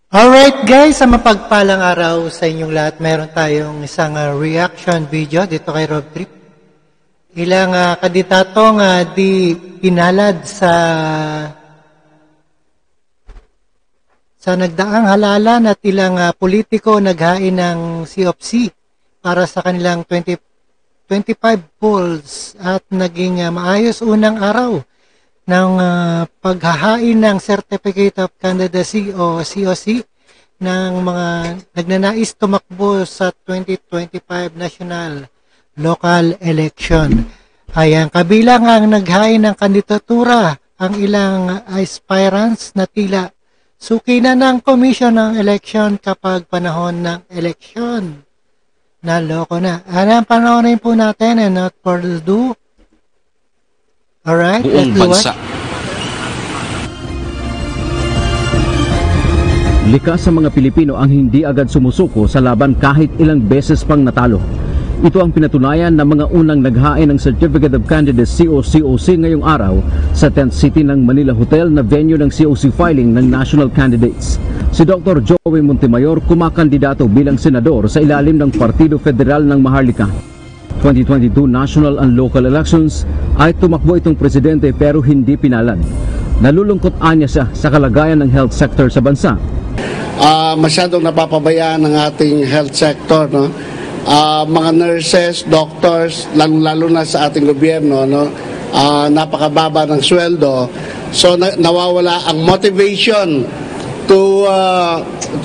Alright guys, sa mapagpalang araw sa inyong lahat, meron tayong isang reaction video dito kay Rob Trip. Ilang kandidatong di pinalad sa nagdaang halalan at ilang politiko naghain ng COPC para sa kanilang 2025 polls at naging maayos unang araw ng paghahain ng Certificate of Candidacy o COC ng mga nagnanais tumakbo sa 2025 national local election. Ayan, kabilang ang naghain ng kandidatura ang ilang aspirants na tila suki na ng Commission ng Election kapag panahon ng election. Naloko na. Ano, panoorin po natin and not further ado. Alright, buong bansa. Likas sa mga Pilipino ang hindi agad sumusuko sa laban kahit ilang beses pang natalo. Ito ang pinatunayan ng mga unang naghain ng Certificate of Candidacy o COC ngayong araw sa Tent City ng Manila Hotel na venue ng COC filing ng national candidates. Si Dr. Joey Montemayor kumakandidato bilang senador sa ilalim ng Partido Federal ng Maharlika. 2022 national and local elections ay tumakbo itong presidente pero hindi pinalad. Nalulungkot anya siya sa kalagayan ng health sector sa bansa. Masyadong napapabayaan ng ating health sector, no? Mga nurses, doctors, lalo na sa ating gobyerno, no? Napakababa ng sweldo. So nawawala ang motivation to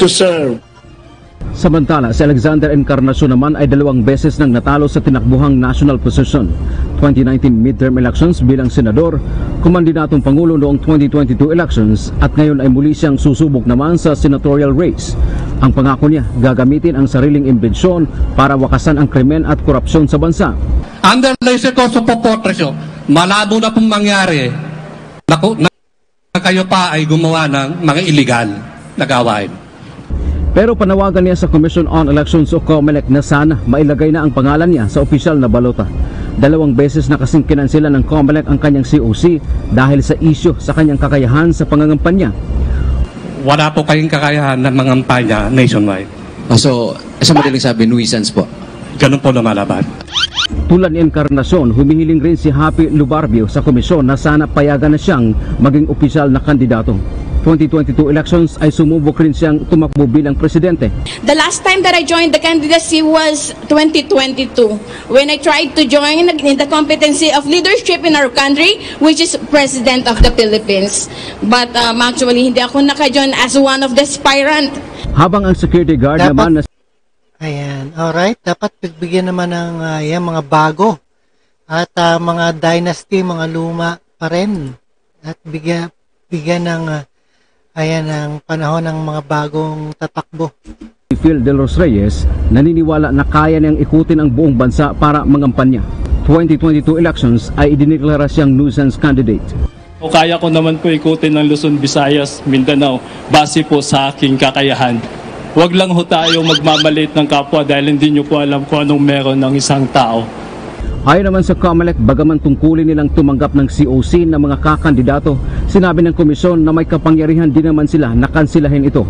serve. Samantala, si Alexander Encarnacion naman ay 2 beses nang natalo sa tinakbuhang national position. 2019 midterm elections bilang senador, kumandidatong pangulo noong 2022 elections at ngayon ay muli siyang susubok naman sa senatorial race. Ang pangako niya, gagamitin ang sariling imbensyon para wakasan ang krimen at korupsyon sa bansa. Underlay ko sa popotresyo, malabo na pong mangyari na kayo pa ay gumawa ng mga illegal na gawain. Pero panawagan niya sa Commission on Elections o COMELEC na sana mailagay na ang pangalan niya sa opisyal na balota. 2 beses na kasing kinansela ng COMELEC ang kanyang COC dahil sa isyu sa kanyang kakayahan sa pangangampanya. Wala po kayong kakayahan ng mangampanya nationwide. So, sa madaling sabi, nuisance po. Ganun po lumalaban. Tulad ni Encarnacion, humihiling rin si Happy Lubarbio sa komisyon na sana payagan na siyang maging opisyal na kandidato. 2022 elections ay sumubok rin siyang tumakbo bilang presidente. The last time that I joined the candidacy was 2022 when I tried to join in the competency of leadership in our country, which is President of the Philippines. But actually hindi ako naka-join as one of the aspirant. Habang ang security guard naman na ayan, alright, dapat pagbigyan naman ng mga bago at mga dynasty, mga luma pa rin at bigyan ng ayan ang panahon ng mga bagong tatakbo. Phil De Los Reyes naniniwala na kaya niyang ikutin ang buong bansa para mangampanya. 2022 elections ay idineklara siyang nuisance candidate. O kaya ko naman po ikutin ng Luzon, Visayas, Mindanao base po sa aking kakayahan. Huwag lang ho tayo magmamalit ng kapwa dahil hindi nyo po alam kung anong meron ng isang tao. Ayon naman sa COMELEC, bagaman tungkulin nilang tumanggap ng COC na mga kakandidato, sinabi ng komisyon na may kapangyarihan din naman sila na kansilahin ito.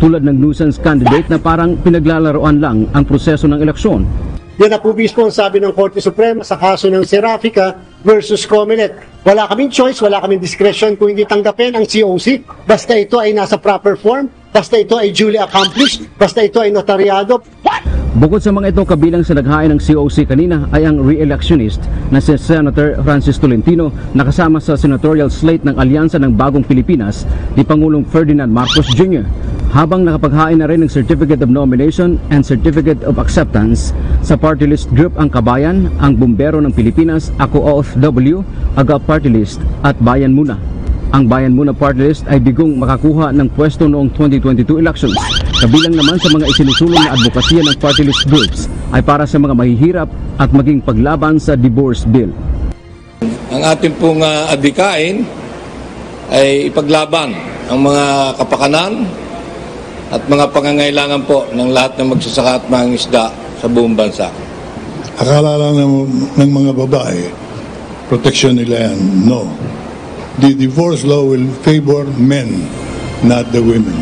Tulad ng nuisance candidate na parang pinaglalaroan lang ang proseso ng eleksyon. Yan na po mismo ang sabi ng Korte Suprema sa kaso ng Serafica versus COMELEC. Wala kaming choice, wala kaming discretion kung hindi tanggapin ang COC. Basta ito ay nasa proper form, basta ito ay duly accomplished, basta ito ay notaryado. Bukod sa mga ito, kabilang sa naghain ng COC kanina ay ang re-electionist na si Senator Francis Tolentino na kasama sa senatorial slate ng Alyansa ng Bagong Pilipinas ni Pangulong Ferdinand Marcos Jr. Habang nakapaghain na rin ng Certificate of Nomination and Certificate of Acceptance sa party list group ang Kabayan, ang Bumbero ng Pilipinas, Ako OFW, Aga Party List at Bayan Muna. Ang Bayan Muna party list ay bigong makakuha ng pwesto noong 2022 elections. Kabilang naman sa mga isinusulong na advokasya ng party list groups ay para sa mga mahihirap at maging paglaban sa divorce bill. Ang ating pong adhikain ay ipaglaban ang mga kapakanan at mga pangangailangan po ng lahat ng magsasaka at mangingisda sa buong bansa. Akala lang ng mga babae, proteksyon nila yan. No. The divorce law will favor men, not the women.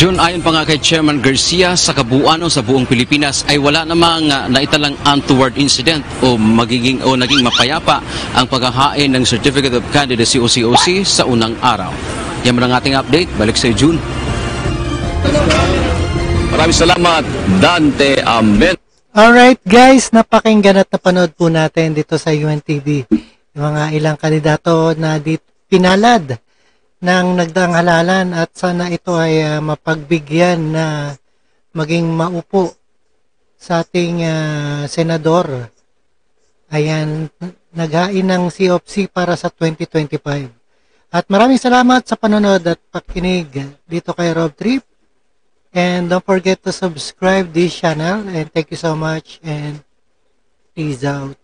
June, ayon pa nga kay Chairman Garcia, sa kabuuan o sa buong Pilipinas ay wala namang naitalang untoward incident o naging mapayapa ang paghahain ng Certificate of Candidacy o COC sa unang araw. Yan man ang ating update. Balik sa June. Maraming salamat, Dante Amen. Alright guys, napakinggan at napanood po natin dito sa UNTV yung mga ilang kandidato na pinalad ng nagdaang halalan at sana ito ay mapagbigyan na maging maupo sa ating senador. Ayan, naghain ng COC para sa 2025. At maraming salamat sa panonood at pakinig dito kay Rob Trip. And don't forget to subscribe this channel. And thank you so much and peace out.